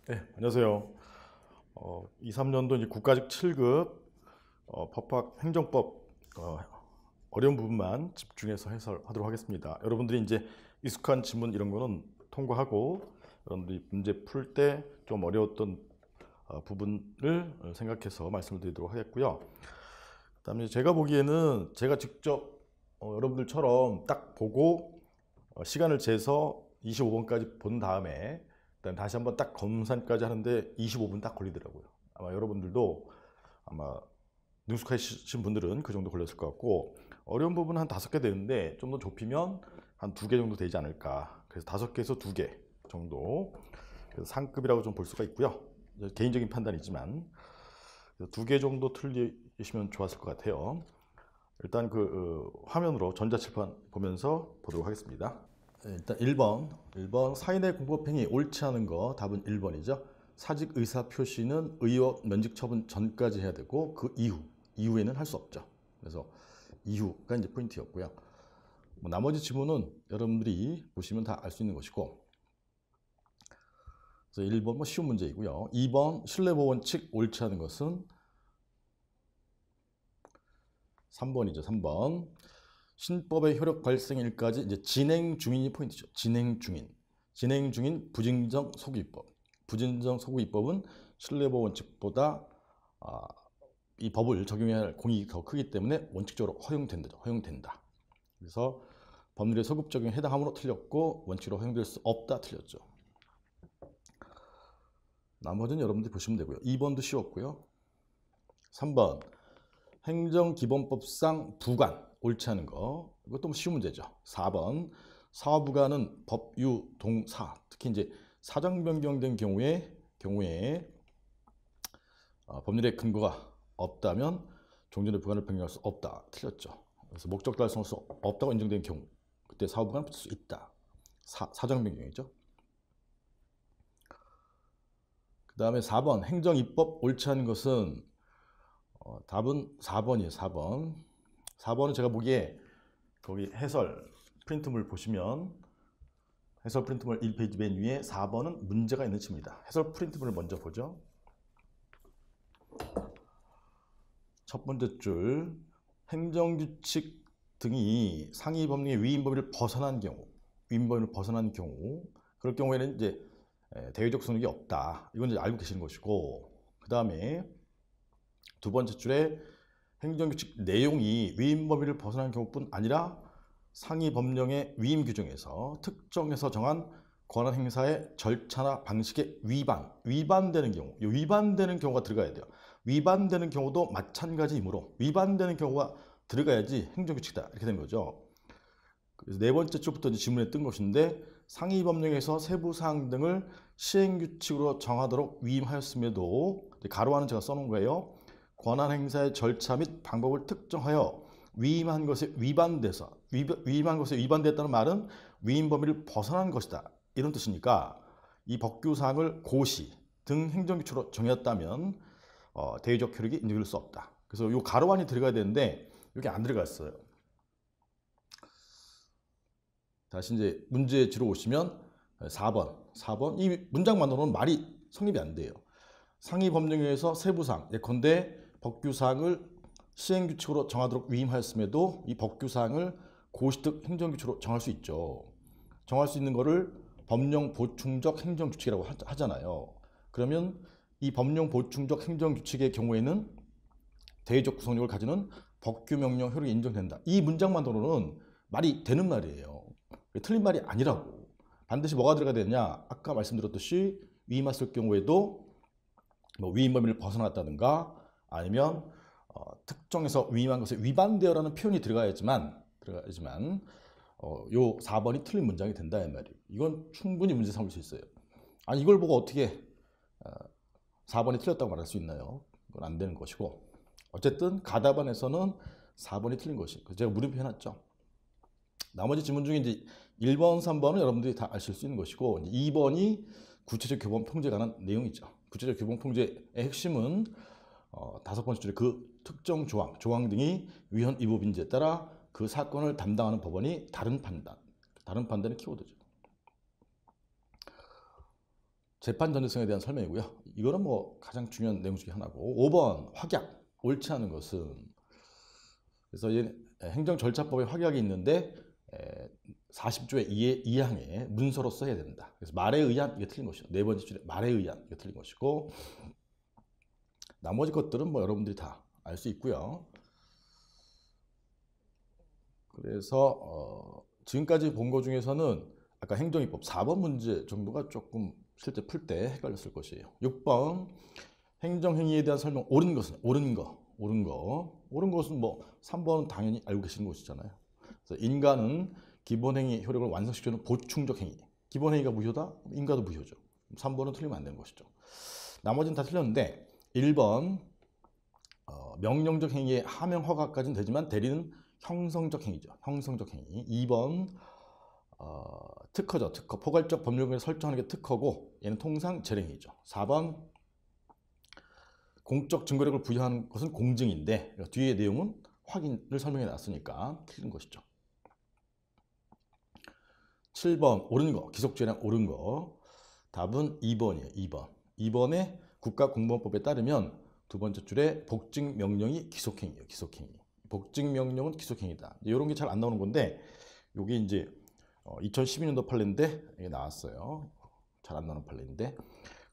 네, 안녕하세요. 23년도 이제 국가직 7급 법학 행정법 어려운 부분만 집중해서 해설하도록 하겠습니다. 여러분들이 이제 익숙한 지문 이런 거는 통과하고 여러분들이 문제 풀 때 좀 어려웠던 부분을 생각해서 말씀을 드리도록 하겠고요. 그다음에 제가 보기에는 제가 직접 여러분들처럼 딱 보고 시간을 재서 25번까지 본 다음에 그다음 다시 한번 딱 검산까지 하는데 25분 딱 걸리더라고요. 아마 여러분들도 아마 능숙하신 분들은 그 정도 걸렸을 것 같고, 어려운 부분은 한 5개 되는데 좀 더 좁히면 한 2개 정도 되지 않을까. 그래서 5개에서 2개 정도, 그래서 상급이라고 좀 볼 수가 있고요. 개인적인 판단이지만 2개 정도 틀리시면 좋았을 것 같아요. 일단 화면으로 전자칠판 보면서 보도록 하겠습니다. 네, 일단 1번 사인의 공법행위 옳지 않은 거, 답은 1번이죠. 사직 의사 표시는 의원 면직 처분 전까지 해야 되고 그 이후에는 할 수 없죠. 그래서 이후가 이제 포인트였고요. 나머지 지문은 여러분들이 보시면 다 알 수 있는 것이고, 그래서 1번 쉬운 문제이고요. 2번 신뢰보원칙 옳지 않은 것은 3번이죠. 3번 신법의 효력 발생일까지 이제 진행 중인이 포인트죠. 진행 중인 부진정 소구입법. 부진정 소구입법은 신뢰보원칙보다 이 법을 적용해야 할 공익이 더 크기 때문에 원칙적으로 허용된다. 그래서 법률의 소급 적용에 해당하므로 틀렸고, 원칙으로 허용될 수 없다 틀렸죠. 나머지는 여러분들이 보시면 되고요. 2번도 쉬웠고요. 3번 행정기본법상 부관 옳지 않은 거, 이것도 쉬운 문제죠. 4번 사후부관은 법유 동사, 특히 이제 사정 변경된 경우에 법률의 근거가 없다면 종전의 부관을 변경할 수 없다 틀렸죠. 그래서 목적 달성할 수 없다고 인정된 경우, 그때 사후부관을 붙일 수 있다. 사정 변경이죠. 그 다음에 4번 행정입법 옳지 않은 것은 답은 4번이에요. 4번은 제가 보기에 거기 해설 프린트물 보시면 해설 프린트물 1페이지 맨 위에 4번은 문제가 있는 지문이다. 해설 프린트물을 먼저 보죠. 첫 번째 줄, 행정규칙 등이 상위 법령의 위임 범위를 벗어난 경우, 그럴 경우에는 이제 대외적 성격이 없다. 이건 이제 알고 계시는 것이고, 그 다음에 두 번째 줄에 행정규칙 내용이 위임 범위를 벗어난 경우뿐 아니라 상위 법령의 위임 규정에서 특정해서 정한 권한 행사의 절차나 방식에 위반되는 경우, 이 위반되는 경우가 들어가야 돼요. 위반되는 경우도 마찬가지이므로 위반되는 경우가 들어가야지 행정규칙이다 이렇게 되는 거죠. 그래서 네 번째 줄부터 지문에 뜬 것인데, 상위 법령에서 세부 사항 등을 시행규칙으로 정하도록 위임하였음에도, 가로 안은 제가 써놓은 거예요. 권한 행사의 절차 및 방법을 특정하여 위임한 것에 위반됐다는 말은 위임 범위를 벗어난 것이다 이런 뜻이니까, 이 법규사항을 고시 등 행정규칙으로 정했다면 대의적 효력이 인정될 수 없다. 그래서 이 가로 안이 들어가야 되는데 여기 안 들어갔어요. 다시 이제 문제지로 오시면 4번 이 문장만으로는 말이 성립이 안 돼요. 상위 법령에서 세부사항, 예컨대 법규사항을 시행규칙으로 정하도록 위임하였음에도 이 법규사항을 고시득 행정규칙으로 정할 수 있죠. 정할 수 있는 거를 법령 보충적 행정규칙이라고 하잖아요. 그러면 이 법령 보충적 행정규칙의 경우에는 대의적 구성력을 가지는 법규명령 효력이 인정된다. 이 문장만으로는 말이 되는 말이에요. 틀린 말이 아니라고. 반드시 뭐가 들어가야 되느냐? 아까 말씀드렸듯이 위임했을 경우에도 위임 범위를 벗어났다든가, 아니면 특정해서 위임한 것에 위반되어라는 표현이 들어가야지만 요 4번이 틀린 문장이 된다 이 말이에요. 이건 충분히 문제 삼을 수 있어요. 아니 이걸 보고 어떻게 4번이 틀렸다고 말할 수 있나요? 그건 안 되는 것이고, 어쨌든 가답안에서는 4번이 틀린 것이, 제가 물음표 해놨죠. 나머지 지문 중에 이제 1번, 3번은 여러분들이 다 아실 수 있는 것이고, 2번이 구체적 교범 통제에 관한 내용이죠. 구체적 교범 통제의 핵심은 5번째 줄에 그 특정 조항 등이 위헌 위법인지에 따라 그 사건을 담당하는 법원이 다른 판단의 키워드죠. 재판 전제성에 대한 설명이고요. 이거는 뭐 가장 중요한 내용 중에 하나고 5번 확약 옳지 않은 것은 그래서 행정 절차법에 확약이 있는데 40조의 2항에 문서로서 해야 된다. 그래서 말에 의한 이게 틀린 것이죠. 네 번째 줄에 말에 의한 이게 틀린 것이고 나머지 것들은 뭐 여러분들이 다 알 수 있고요. 그래서 지금까지 본 것 중에서는 아까 행정입법 4번 문제 정도가 조금 실제 풀 때 헷갈렸을 것이에요. 6번 행정행위에 대한 설명 옳은 것은 옳은 것은 뭐 3번은 당연히 알고 계시는 것이잖아요. 그래서 인간은 기본행위 효력을 완성시키는 보충적 행위. 기본행위가 무효다? 인가도 무효죠. 3번은 틀리면 안 되는 것이죠. 나머지는 다 틀렸는데 1번 명령적 행위의 하명 허가까지는 되지만 대리는 형성적 행위죠. 형성적 행위. 2번 특허죠. 특허. 포괄적 법률을 설정하는 게 특허고 얘는 통상 재량행위죠. 4번 공적 증거력을 부여하는 것은 공증인데 뒤에 내용은 확인을 설명해 놨으니까 틀린 것이죠. 7번 옳은 거. 기속재량 옳은 거. 답은 2번이에요. 2번. 2번에 국가공무원법에 따르면 두 번째 줄에 복직명령이 기속행위예요. 기속행위. 복직명령은 기속행위다. 이런 게 잘 안 나오는 건데 이게 이제 2012년도 판례인데 이게 나왔어요. 잘 안 나오는 판례인데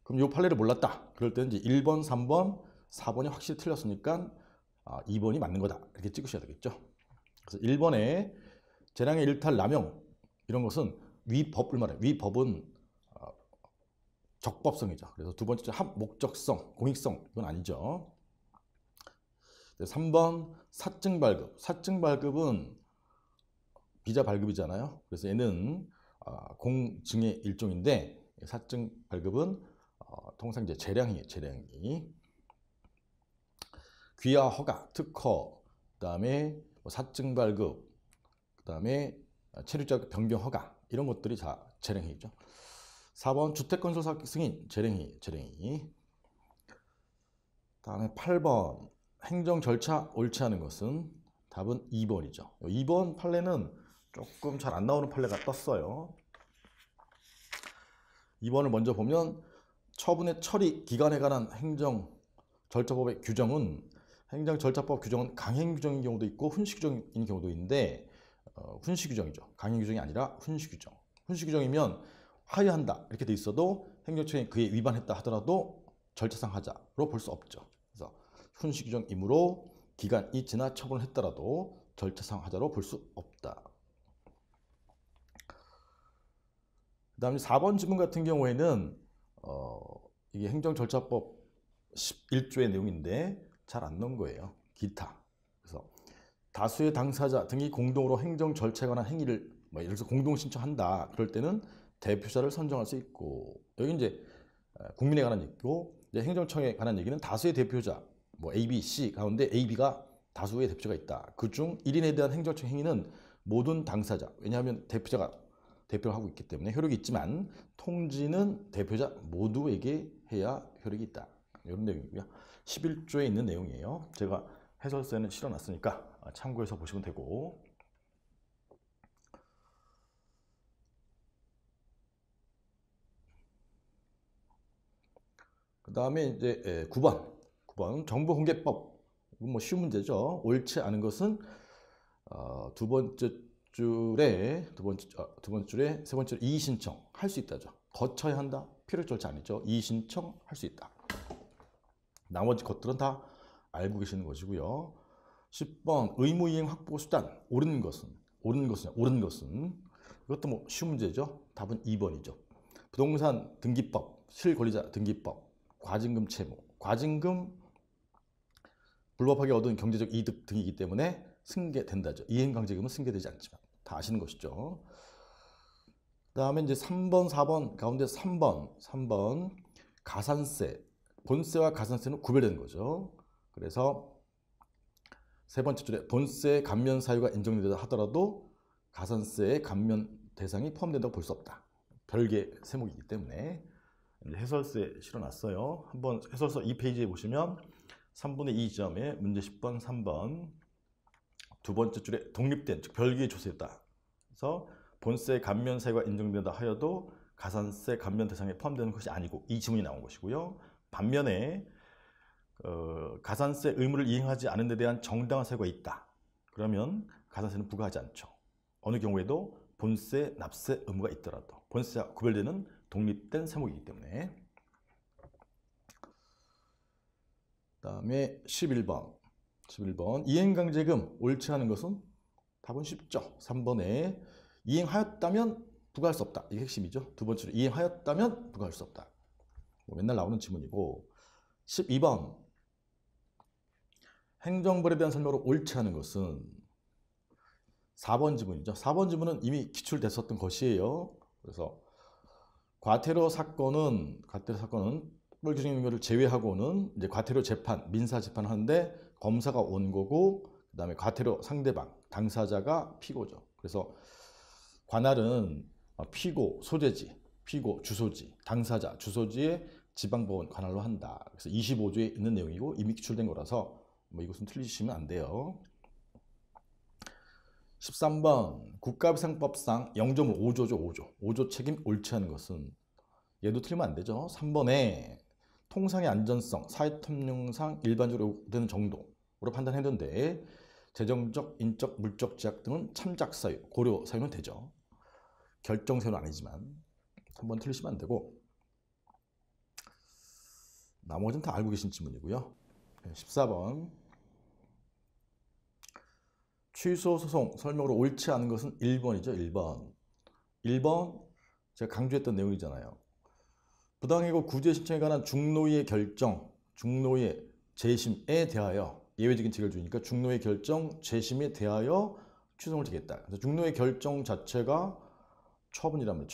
그럼 이 판례를 몰랐다. 그럴 때는 이제 1번, 3번, 4번이 확실히 틀렸으니까 2번이 맞는 거다. 이렇게 찍으셔야 되겠죠. 그래서 1번에 재량의 일탈, 남용 이런 것은 위법을 말해요. 위법은 적법성이죠. 그래서 두 번째 합목적성, 공익성 이건 아니죠. 3번 사증발급. 사증발급은 비자 발급이잖아요. 그래서 얘는 공증의 일종인데 사증발급은 통상 이제 재량이 귀하 허가, 특허, 그다음에 사증발급, 그다음에 체류자 변경 허가 이런 것들이 다 재량이죠. 4번 주택건설 사업 승인 재량이. 다음에 8번 행정 절차 옳지 않은 것은 답은 2번이죠. 2번 판례는 조금 잘 안 나오는 판례가 떴어요. 2번을 먼저 보면 처분의 처리 기간에 관한 행정 절차법의 규정은 행정절차법 규정은 강행 규정인 경우도 있고 훈시 규정인 경우도 있는데 훈시 규정이죠. 강행 규정이 아니라 훈시 규정. 훈시 규정이면 하야한다 이렇게 돼 있어도 행정처에 그에 위반했다 하더라도 절차상 하자로 볼 수 없죠. 그래서 훈시 규정이므로 기간이 지나 처분을 했더라도 절차상 하자로 볼 수 없다. 그 다음에 4번 지문 같은 경우에는 이게 행정절차법 11조의 내용인데 잘 안 넣은 거예요. 기타. 그래서 다수의 당사자 등이 공동으로 행정 절차에 관한 행위를 예를 들어서 공동 신청한다. 그럴 때는 대표자를 선정할 수 있고 여기 이제 국민에 관한 얘기고 이제 행정청에 관한 얘기는 다수의 대표자 A, B, C 가운데 A, B가 다수의 대표자가 있다. 그중 1인에 대한 행정청 행위는 모든 당사자 왜냐하면 대표자가 대표를 하고 있기 때문에 효력이 있지만 통지는 대표자 모두에게 해야 효력이 있다. 이런 내용이고요. 11조에 있는 내용이에요. 제가 해설서에는 실어놨으니까 참고해서 보시면 되고 그 다음에 이제 9번 정보공개법 이건 뭐 쉬운 문제죠. 옳지 않은 것은 두 번째 줄에 세 번째 이의 신청 할 수 있다죠. 거쳐야 한다. 필요 절차 아니죠. 이의 신청 할 수 있다. 나머지 것들은 다 알고 계시는 것이고요. 10번 의무 이행 확보 수단 옳은 것은 이것도 뭐 쉬운 문제죠. 답은 2번이죠. 부동산 등기법, 실권리자 등기법, 과징금 채무, 과징금 불법하게 얻은 경제적 이득 등이기 때문에 승계된다죠. 이행강제금은 승계되지 않지만 다 아시는 것이죠. 그 다음에 이제 3번, 4번 가운데 3번 가산세, 본세와 가산세는 구별되는 거죠. 그래서 세 번째 줄에 본세 감면 사유가 인정되다 하더라도 가산세의 감면 대상이 포함된다고 볼 수 없다. 별개 세목이기 때문에 해설서에 실어놨어요. 한번 해설서 2페이지에 보시면 3분의 2 지점에 문제 10번, 3번 두 번째 줄에 독립된 즉 별개의 조세다. 그래서 본세 감면 사유가 인정된다 하여도 가산세 감면 대상에 포함되는 것이 아니고 이 지문이 나온 것이고요. 반면에 가산세 의무를 이행하지 않은 데 대한 정당한 사유가 있다. 그러면 가산세는 부과하지 않죠. 어느 경우에도 본세, 납세 의무가 있더라도 본세와 구별되는 독립된 세목이기 때문에. 그다음에 11번 이행강제금 옳지 않은 것은 답은 쉽죠. 3번에 이행하였다면 부과할 수 없다. 이게 핵심이죠. 두 번째로 이행하였다면 부과할 수 없다. 뭐 맨날 나오는 지문이고. 12번 행정벌에 대한 설명으로 옳지 않은 것은 4번 지문이죠. 4번 지문은 이미 기출됐었던 것이에요. 그래서 과태료 사건은 특별 규정 있는 것을 제외하고는 이제 과태료 재판, 민사 재판을 하는데 검사가 원고고 그다음에 과태료 상대방, 당사자가 피고죠. 그래서 관할은 피고 소재지, 피고 주소지, 당사자 주소지의 지방법원 관할로 한다. 그래서 25조에 있는 내용이고 이미 기출된 거라서 뭐 이것은 틀리시면 안 돼요. 13번 국가비상법상 0.5조죠. 5조 책임 옳지 않은 것은 얘도 틀리면 안 되죠. 3번에 통상의 안전성, 사회통념상 일반적으로 되는 정도로 판단했는데 재정적, 인적, 물적 제약 등은 참작 사유, 고려 사유는 되죠. 결정 사유는 아니지만 3번 틀리시면 안 되고 나머지는 다 알고 계신 지문이고요. 14번 취소 소송 설명으로 옳지 않은 것은 1번이죠. 1번 제가 강조했던 내용이잖아요. 부당해고 구제 신청에 관한 중노위의 결정, 중노위의 재심에 대하여 예외적인 칙을 주니까 중노의 결정, 재심에 대하여 취소를 지겠다. 그래서 중노의 결정 자체가 처분이라면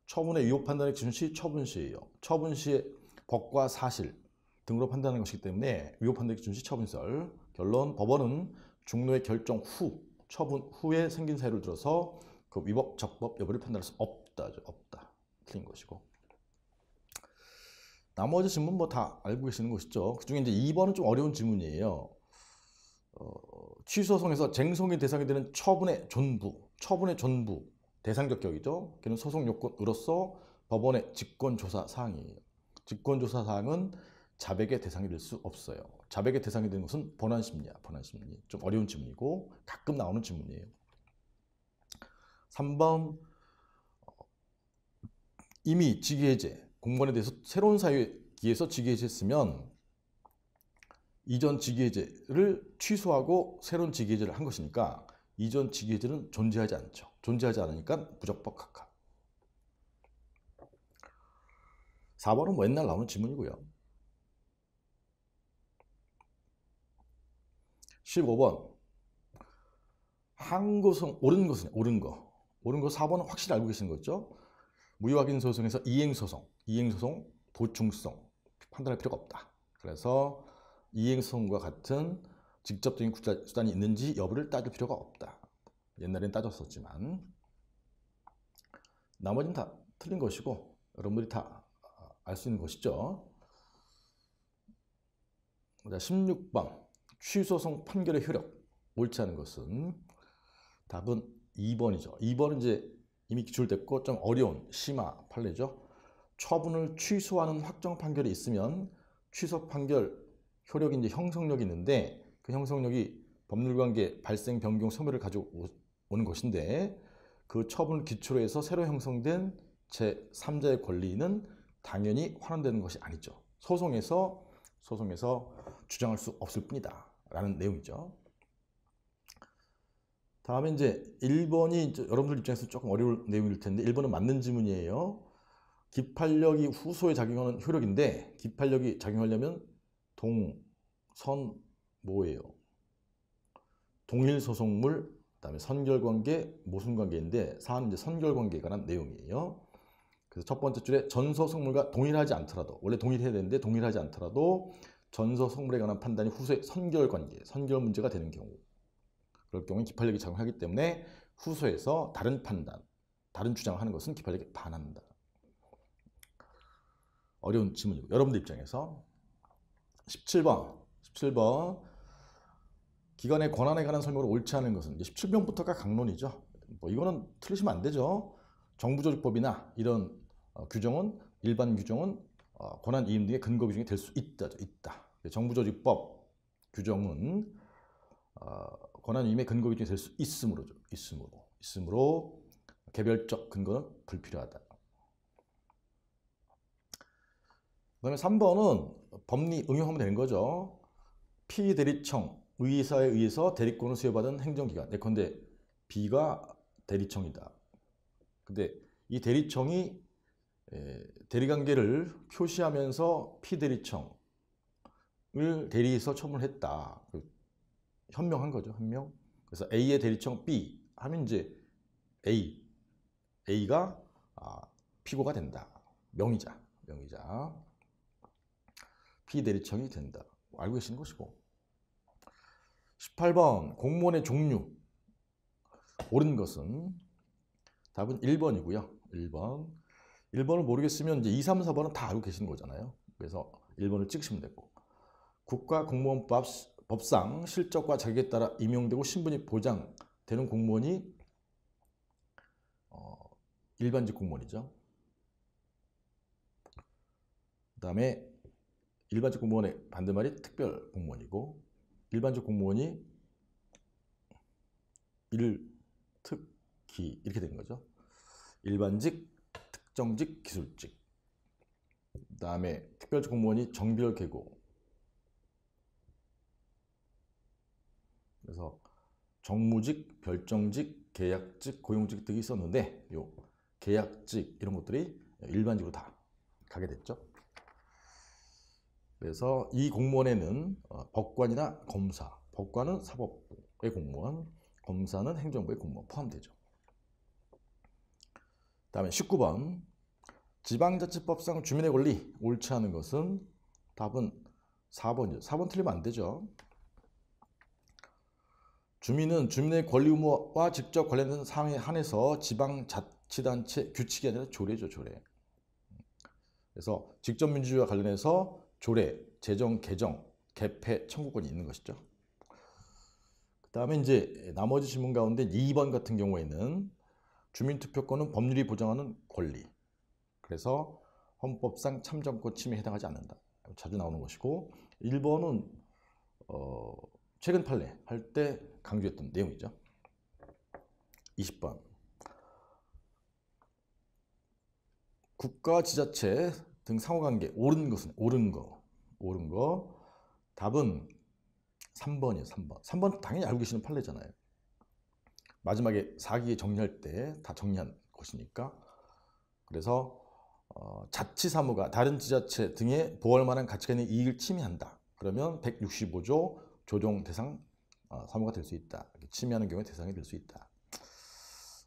처분의 위법 판단의 기준 시 처분시예요. 처분시의 법과 사실 등으로 판단하는 것이기 때문에 위법 판단의 기준 시 처분설. 결론 법원은 중노의 결정 후, 처분 후에 생긴 사유를 들어서 그 위법, 적법 여부를 판단할 수 없다죠. 없다. 틀린 것이고. 나머지 질문 뭐 다 알고 계시는 것이죠. 그 중에 이제 2번은 좀 어려운 질문이에요. 취소소송에서 쟁송의 대상이 되는 처분의 전부, 대상적 격이죠. 걔는 소송 요건으로서 법원의 직권조사 사항이에요. 직권조사 사항은 자백의 대상이 될 수 없어요. 자백의 대상이 되는 것은 본안심리야. 본안심리. 좀 어려운 질문이고 가끔 나오는 질문이에요. 3번 이미 직위해제, 공무원에 대해서 새로운 사유에 기해서 직위해제했으면 이전 직위해제를 취소하고 새로운 직위해제를 한 것이니까 이전 직위해제는 존재하지 않죠. 존재하지 않으니까 부적법 각하. 4번은 뭐 옛날 나오는 질문이고요. 15번 항고성 옳은 것은 옳은 거 4번은 확실히 알고 계시는 거죠. 무효확인 소송에서 이행소송 보충성 판단할 필요가 없다. 그래서 이행소송과 같은 직접적인 구제 수단이 있는지 여부를 따질 필요가 없다. 옛날엔 따졌었지만 나머지는 다 틀린 것이고 여러분들이 다 알 수 있는 것이죠. 자, 16번 취소소송 판결의 효력 옳지 않은 것은 답은 2번이죠. 2번은 이제 이미 기출됐고 좀 어려운 심화 판례죠. 처분을 취소하는 확정 판결이 있으면 취소 판결 효력이 이제 형성력이 있는데 그 형성력이 법률관계 발생 변경 소멸을 가지고 오는 것인데 그 처분을 기초로 해서 새로 형성된 제3자의 권리는 당연히 환원되는 것이 아니죠. 소송에서 주장할 수 없을 뿐이다 라는 내용이죠. 다음에 이제 1번이 이제 여러분들 입장에서 조금 어려울 내용일 텐데 1번은 맞는 지문이에요. 기판력이 후소에 작용하는 효력인데 기판력이 작용하려면 뭐예요? 동일 소송물, 그다음에 선결관계, 모순관계인데 사안은 이제 선결관계에 관한 내용이에요. 그래서 첫 번째 줄에 전소송물과 동일하지 않더라도 원래 동일해야 되는데 동일하지 않더라도 전소송물에 관한 판단이 후소의 선결관계, 선결 문제가 되는 경우 그럴 경우에 기판력이 작용하기 때문에 후소에서 다른 판단, 다른 주장을 하는 것은 기판력에 반한다. 어려운 질문이고 여러분들 입장에서 17번 기관의 권한에 관한 설명으로 옳지 않은 것은 이제 17번부터가 강론이죠. 뭐 이거는 틀리시면 안 되죠. 정부조직법이나 이런 규정은 일반 규정은 권한 이임 등의 근거 규정이 될 수 있다. 정부조직법 규정은 권한 이임의 근거 규정이 될 수 있으므로 개별적 근거는 불필요하다. 그다음에 3번은 법리 응용하면 되는 거죠. 피대리청 의사에 의해서 대리권을 수여받은 행정기관. 예컨대 B가 대리청이다. 근데 이 대리청이 대리관계를 표시하면서 피대리청을 대리해서 처분했다. 현명한 거죠. 현명. 그래서 A의 대리청 B 하면 이제 A가 피고가 된다. 명의자. 피대리청이 된다. 알고 계시는 것이고. 18번 공무원의 종류. 옳은 것은 답은 1번이고요. 1번을 모르겠으면 이제 2, 3, 4번은 다 알고 계시는 거잖아요. 그래서 1번을 찍으시면 되고. 국가공무원법상 실적과 자격에 따라 임용되고 신분이 보장되는 공무원이 일반직 공무원이죠. 그 다음에 일반직 공무원의 반대말이 특별 공무원이고, 일반직 공무원이 일특기 이렇게 되는 거죠. 일반직, 특정직, 기술직. 그 다음에 특별직 공무원이 정별계고. 그래서 정무직, 별정직, 계약직, 고용직 등이 있었는데 요 계약직 이런 것들이 일반직으로 다 가게 됐죠. 그래서 이 공무원에는 법관이나 검사, 법관은 사법부의 공무원, 검사는 행정부의 공무원 포함되죠. 다음에 19번 지방자치법상 주민의 권리 옳지 않은 것은 답은 4번이죠. 4번 틀리면 안 되죠. 주민은 주민의 권리 의무와 직접 관련된 사항에 한해서 지방자치단체 규칙이 아니라 조례죠. 조례. 그래서 직접민주주의와 관련해서 조례, 제정, 개정, 개폐, 청구권이 있는 것이죠. 그 다음에 이제 나머지 질문 가운데 2번 같은 경우에는 주민투표권은 법률이 보장하는 권리. 그래서 헌법상 참정권 침해에 해당하지 않는다. 자주 나오는 것이고, 1번은 최근 판례 할 때 강조했던 내용이죠. 20번 국가, 지자체 등 상호관계 옳은 것은 옳은 거 답은 3번이에요. 3번 당연히 알고 계시는 판례잖아요. 마지막에 4기에 정리할 때 다 정리한 것이니까. 그래서 자치사무가 다른 지자체 등에 보호할 만한 가치가 있는 이익을 침해한다. 그러면 165조 조정 대상 사무가 될 수 있다. 침해하는 경우에 대상이 될 수 있다.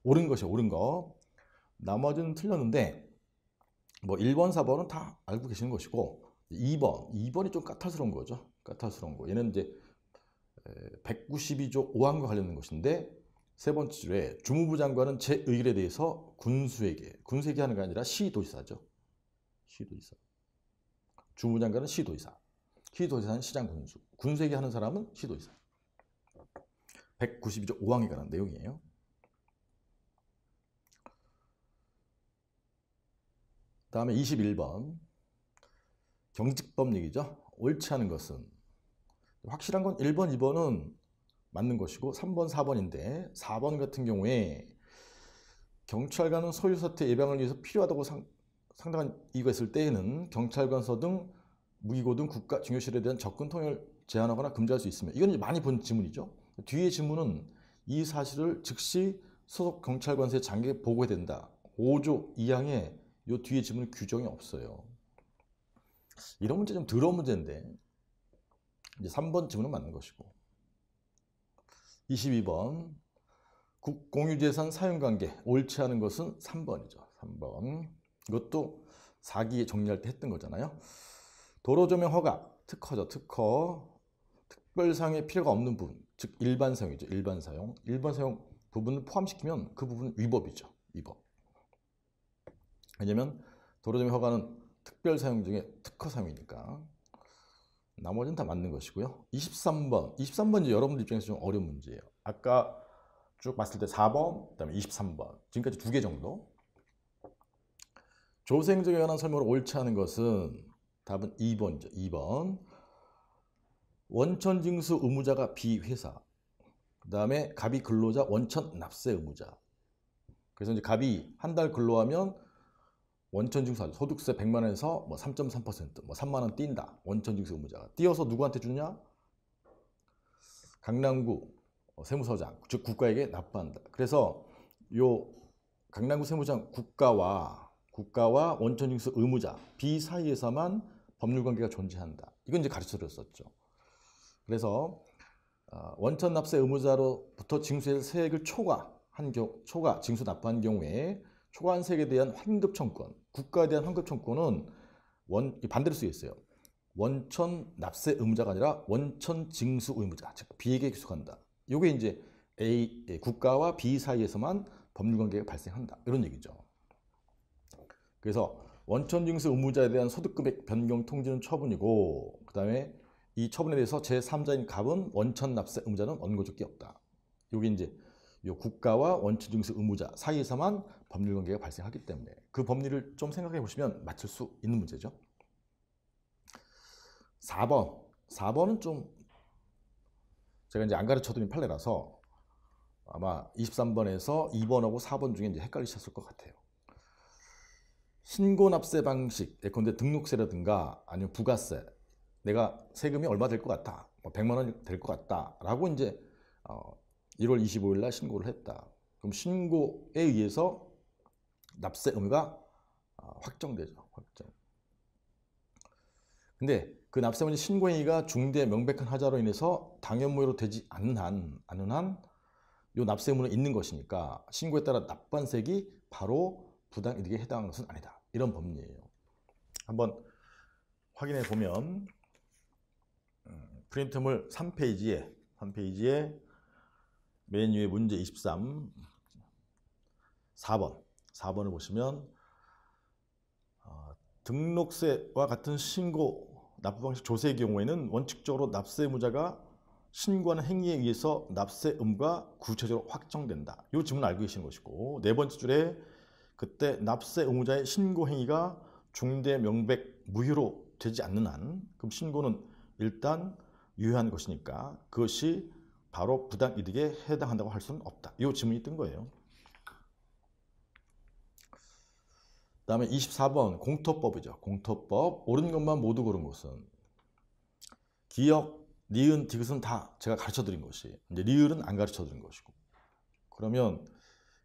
옳은 것이요. 옳은 거. 나머지는 틀렸는데 뭐 1번, 4번은 다 알고 계시는 것이고 2번이 좀 까탈스러운 거죠. 까탈스러운 거. 얘는 이제 192조 5항과 관련된 것인데 세 번째 줄에 주무부 장관은 제 의결에 대해서 군수에게 하는 게 아니라 시도지사죠. 시도지사. 주무부 장관은 시도지사. 시도지사는 시장 군수. 군수에게 하는 사람은 시도지사. 192조 5항에 관한 내용이에요. 다음에 21번 경직법 얘기죠. 옳지 않은 것은 확실한 건 1번, 2번은 맞는 것이고 3번, 4번인데 4번 같은 경우에 경찰관은 소유 사태 예방을 위해서 필요하다고 상당한 이유가 있을 때에는 경찰관서 등 무기고 등 국가 중요시설에 대한 접근 통행을 제한하거나 금지할 수 있으며 이건 이제 많이 본 지문이죠. 뒤에 지문은 이 사실을 즉시 소속 경찰관서에 장기에 보고해야 된다. 5조 2항에 이 뒤에 지문 규정이 없어요. 이런 문제 좀 더러운 문제인데 이제 3번 지문은 맞는 것이고 22번 국공유재산 사용관계 옳지 않은 것은 3번이죠. 3번 이것도 4기에 정리할 때 했던 거잖아요. 도로조명 허가 특허죠. 특허 특별사용의 필요가 없는 부분 즉 일반 사용이죠. 일반 사용 부분을 포함시키면 그 부분은 위법이죠. 위법. 왜냐면 도로조명 허가는 특별사용 중에 특허사용이니까 나머지는 다 맞는 것이고요. 23번 이제 여러분들 입장에서 좀 어려운 문제예요. 아까 쭉 봤을 때 4번, 그 다음에 23번 지금까지 2개 정도 조세행정에 관한 설명을 옳지 않은 것은 답은 2번이죠. 2번. 원천징수 의무자가 비회사. 그 다음에 갑이 근로자 원천 납세 의무자. 그래서 이제 갑이 한 달 근로하면 원천징수 소득세 100만 원에서 뭐 3.3%, 뭐 3만 원 띈다. 원천징수 의무자가. 띄어서 누구한테 주냐? 강남구 세무서장, 즉 국가에게 납부한다. 그래서 요 강남구 세무장 국가와 원천징수 의무자 비 사이에서만 법률관계가 존재한다. 이건 이제 가르쳐드렸었죠. 그래서 원천 납세 의무자로부터 징수될 세액을 초과 징수 납부한 경우에 초과한 세액에 대한 환급 청구권, 국가에 대한 환급 청구권은 반대로 쓰여 있어요. 원천 납세 의무자가 아니라 원천 징수 의무자, 즉 B에게 귀속한다. 이게 이제 국가와 B 사이에서만 법률관계가 발생한다. 이런 얘기죠. 그래서 원천 징수 의무자에 대한 소득금액 변경 통지는 처분이고, 그 다음에 이 처분에 대해서 제3자인 갑은 원천 납세 의무자는 원고적이 없다. 이게 이제 이 국가와 원천 징수 의무자 사이에서만 법률관계가 발생하기 때문에 그 법리를 좀 생각해 보시면 맞출 수 있는 문제죠. 4번은 좀 제가 이제 안 가르쳐 드린 판례라서 아마 23번에서 2번하고 4번 중에 이제 헷갈리셨을 것 같아요. 신고 납세 방식, 예컨대 등록세라든가 아니면 부가세, 내가 세금이 얼마 될 것 같다, 100만 원 될 것 같다 라고 이제 1월 25일 날 신고를 했다. 그럼 신고에 의해서 납세 의무가 확정되죠. 확정. 근데 그 납세 문제 신고행위가 중대 명백한 하자로 인해서 당연무효로 되지 않는 한 이 납세 의무는 있는 것이니까 신고에 따라 납부한 세액이 바로 부당이득에 해당하는 것은 아니다. 이런 법리예요. 한번 확인해 보면 프린트물 3페이지에 맨 위에 문제 23 4번을 보시면 등록세와 같은 신고 납부 방식 조세의 경우에는 원칙적으로 납세 의무자가 신고하는 행위에 의해서 납세 의무가 구체적으로 확정된다. 이 질문을 알고 계시는 것이고, 네 번째 줄에 그때 납세 의무자의 신고 행위가 중대 명백 무효로 되지 않는 한 그럼 신고는 일단 유효한 것이니까 그것이 바로 부당이득에 해당한다고 할 수는 없다. 이 질문이 뜬 거예요. 그 다음에 24번 공토법이죠. 공토법. 옳은 것만 모두 고른 것은 기역, 니은, 디귿은 다 제가 가르쳐 드린 것이, 이제 리을은 안 가르쳐 드린 것이고, 그러면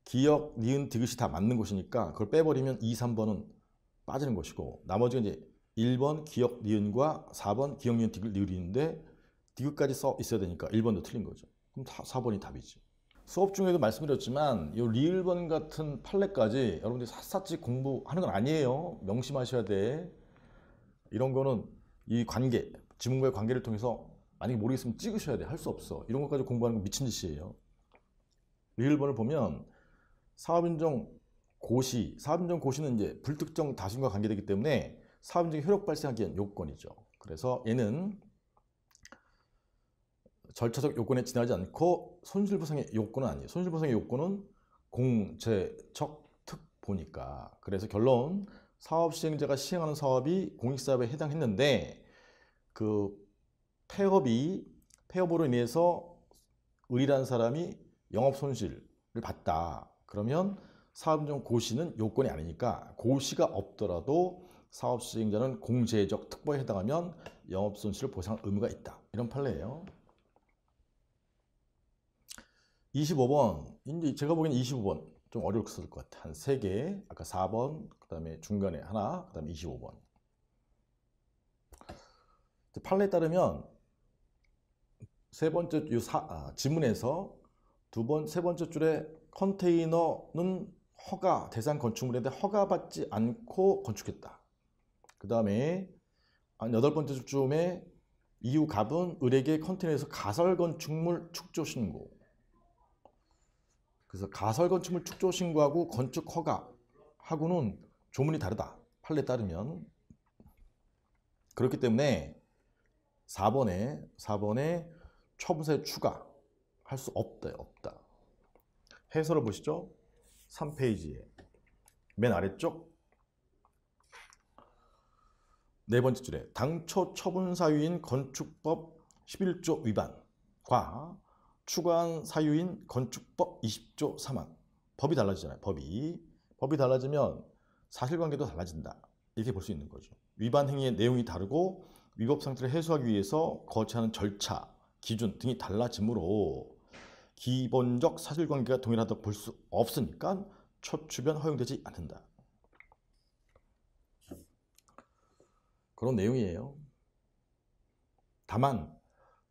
기역, 니은, 디귿이 다 맞는 것이니까 그걸 빼버리면 2, 3번은 빠지는 것이고, 나머지는 이제 1번 기역, 니은과 4번 기역, 니은, 디귿, 리을이 있는데 디귿까지 써 있어야 되니까 1번도 틀린 거죠. 그럼 4번이 답이지. 수업 중에도 말씀드렸지만 이 리을번 같은 판례까지 여러분들이 샅샅이 공부하는 건 아니에요. 명심하셔야 돼. 이런 거는 이 관계, 지문과의 관계를 통해서 만약에 모르겠으면 찍으셔야 돼. 할 수 없어. 이런 것까지 공부하는 건 미친 짓이에요. 리을번을 보면 사업인정 고시는 이제 불특정 다수인과 관계되기 때문에 사업인정이 효력 발생하기 위한 요건이죠. 그래서 얘는 절차적 요건에 지나지 않고 손실보상의 요건은 아니에요. 손실보상의 요건은 공제적 특보니까. 그래서 결론, 사업 시행자가 시행하는 사업이 공익사업에 해당했는데 그 폐업으로 인해서 을이라는 사람이 영업손실을 봤다. 그러면 사업인정 고시는 요건이 아니니까 고시가 없더라도 사업 시행자는 공제적 특보에 해당하면 영업손실 보상 의무가 있다. 이런 판례예요. 25번, 이제 제가 보기엔 25번 좀 어려웠을 것 같아. 한 3개, 아까 4번, 그 다음에 중간에 하나, 그 다음에 25번. 판례에 따르면 세 번째 지문에서 세 번째 줄에 컨테이너는 대상 건축물인데 허가받지 않고 건축했다. 그 다음에 한 8번째 줄쯤에 이후 갑은 을에게 컨테이너에서 가설 건축물 축조 신고. 그래서 가설 건축물 축조 신고하고 건축 허가하고는 조문이 다르다. 판례에 따르면. 그렇기 때문에 4번에 처분사에 추가할 수 없다. 해설을 보시죠. 3페이지에 맨 아래쪽 네 번째 줄에 당초 처분 사유인 건축법 11조 위반과 추가한 사유인 건축법 20조 3항. 법이 달라지잖아요. 법이 달라지면 사실관계도 달라진다. 이렇게 볼 수 있는 거죠. 위반 행위의 내용이 다르고 위법 상태를 해소하기 위해서 거치하는 절차, 기준 등이 달라지므로 기본적 사실관계가 동일하다고 볼 수 없으니까 초추변 허용되지 않는다. 그런 내용이에요. 다만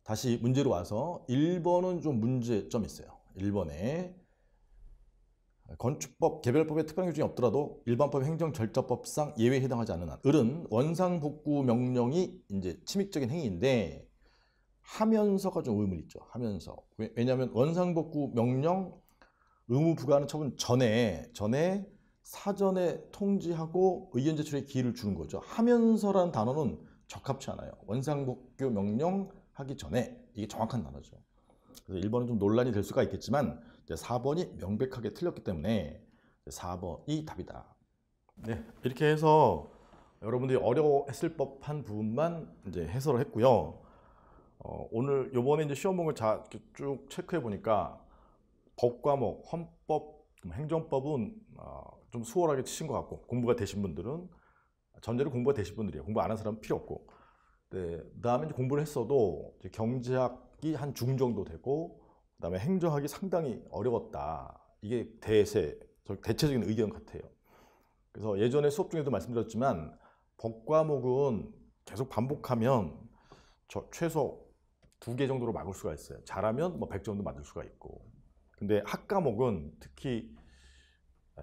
다시 문제로 와서 1번은 좀 문제점이 있어요. 1번에 건축법, 개별법의 특별 규정이 없더라도 일반법 행정절차법상 예외에 해당하지 않는 한 을은 원상복구 명령이 이제 침입적인 행위인데 하면서가 좀 의문이 있죠. 하면서. 왜냐하면 원상복구 명령 의무 부과하는 처분 전에 사전에 통지하고 의견 제출의 기회를 주는 거죠. 하면서라는 단어는 적합치 않아요. 원상복구 명령 하기 전에, 이게 정확한 단어죠. 그래서 1번은 좀 논란이 될 수가 있겠지만 이제 4번이 명백하게 틀렸기 때문에 4번이 답이다. 네, 이렇게 해서 여러분들이 어려워했을 법한 부분만 이제 해설을 했고요. 오늘 요번에 이제 시험 본 걸 쭉 체크해 보니까 법 과목, 헌법, 행정법은 좀 수월하게 치신 것 같고, 공부가 되신 분들은 전제로 공부가 되신 분들이에요. 공부 안 한 사람은 필요 없고, 네, 그다음에 이제 공부를 했어도 이제 경제학이 한 중 정도 되고, 그다음에 행정학이 상당히 어려웠다. 이게 대체적인 의견 같아요. 그래서 예전에 수업 중에도 말씀드렸지만 법 과목은 계속 반복하면 최소 2개 정도로 막을 수가 있어요. 잘하면 뭐 100 정도 맞을 수가 있고. 근데 학 과목은 특히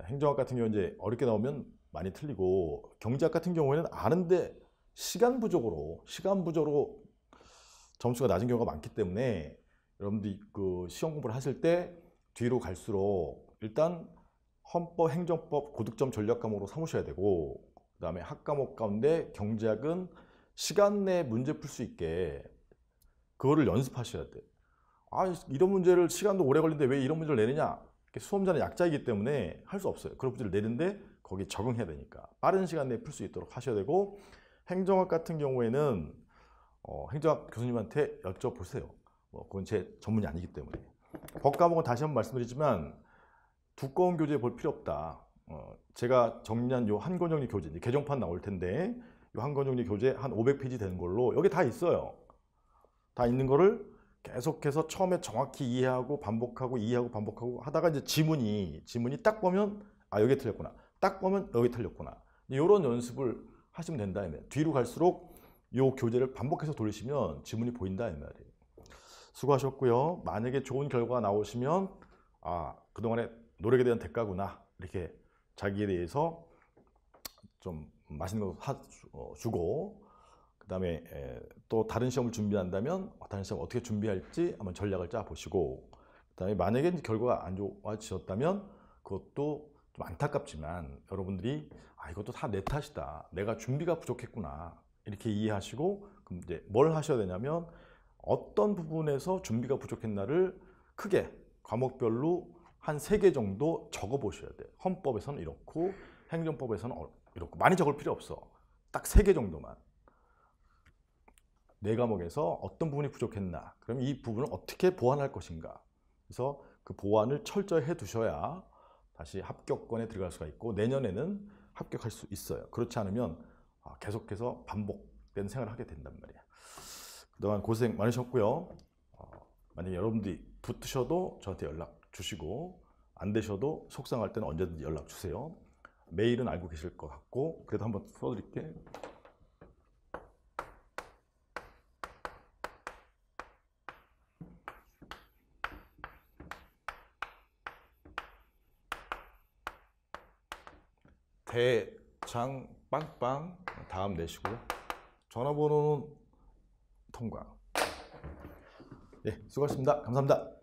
행정학 같은 경우는 이제 어렵게 나오면 많이 틀리고, 경제학 같은 경우에는 아는데 시간 부족으로 점수가 낮은 경우가 많기 때문에 여러분들이 그 시험 공부를 하실 때 뒤로 갈수록 일단 헌법, 행정법, 고득점 전략 과목으로 삼으셔야 되고, 그 다음에 학 과목 가운데 경제학은 시간 내에 문제 풀 수 있게 그거를 연습하셔야 돼. 이런 문제를 시간도 오래 걸리는데 왜 이런 문제를 내느냐? 수험자는 약자이기 때문에 할 수 없어요. 그런 문제를 내는데 거기에 적응해야 되니까 빠른 시간 내에 풀 수 있도록 하셔야 되고, 행정학 같은 경우에는 행정학 교수님한테 여쭤보세요. 그건 제 전문이 아니기 때문에. 법 과목은 다시 한번 말씀드리지만 두꺼운 교재 볼 필요 없다. 제가 정리한 요 한권정리 교재, 이제 개정판 나올 텐데 요 한권정리 교재 한 500페이지 되는 걸로 여기 다 있어요. 다 있는 거를 계속해서 처음에 정확히 이해하고 반복하고 이해하고 반복하고 하다가 이제 지문이 딱 보면 여기 틀렸구나, 딱 보면 여기 틀렸구나, 이런 연습을 하시면 된다. 뒤로 갈수록 요 교재를 반복해서 돌리시면 지문이 보인다 이 말이에요. 수고하셨고요. 만약에 좋은 결과가 나오시면 그동안에 노력에 대한 대가구나, 이렇게 자기에 대해서 좀 맛있는 거 주고, 그 다음에 또 다른 시험을 준비한다면 다른 시험 어떻게 준비할지 한번 전략을 짜 보시고, 그 다음에 만약에 이제 결과가 안 좋아지셨다면 그것도 좀 안타깝지만 여러분들이 이것도 다 내 탓이다, 내가 준비가 부족했구나, 이렇게 이해하시고, 그럼 이제 뭘 하셔야 되냐면 어떤 부분에서 준비가 부족했나를 크게 과목별로 한 3개 정도 적어 보셔야 돼요. 헌법에서는 이렇고 행정법에서는 이렇고. 많이 적을 필요 없어. 딱 3개 정도만. 4과목에서 어떤 부분이 부족했나, 그럼 이 부분을 어떻게 보완할 것인가, 그래서 그 보완을 철저히 해 두셔야 다시 합격권에 들어갈 수가 있고 내년에는 합격할 수 있어요. 그렇지 않으면 계속해서 반복된 생활을 하게 된단 말이에요. 그동안 고생 많으셨고요. 만약에 여러분들이 붙으셔도 저한테 연락 주시고, 안 되셔도 속상할 때는 언제든지 연락 주세요. 메일은 알고 계실 것 같고, 그래도 한번 써드릴게. 대장빵빵 다음 내시고요. 전화번호는 통과. 네, 수고하셨습니다. 감사합니다.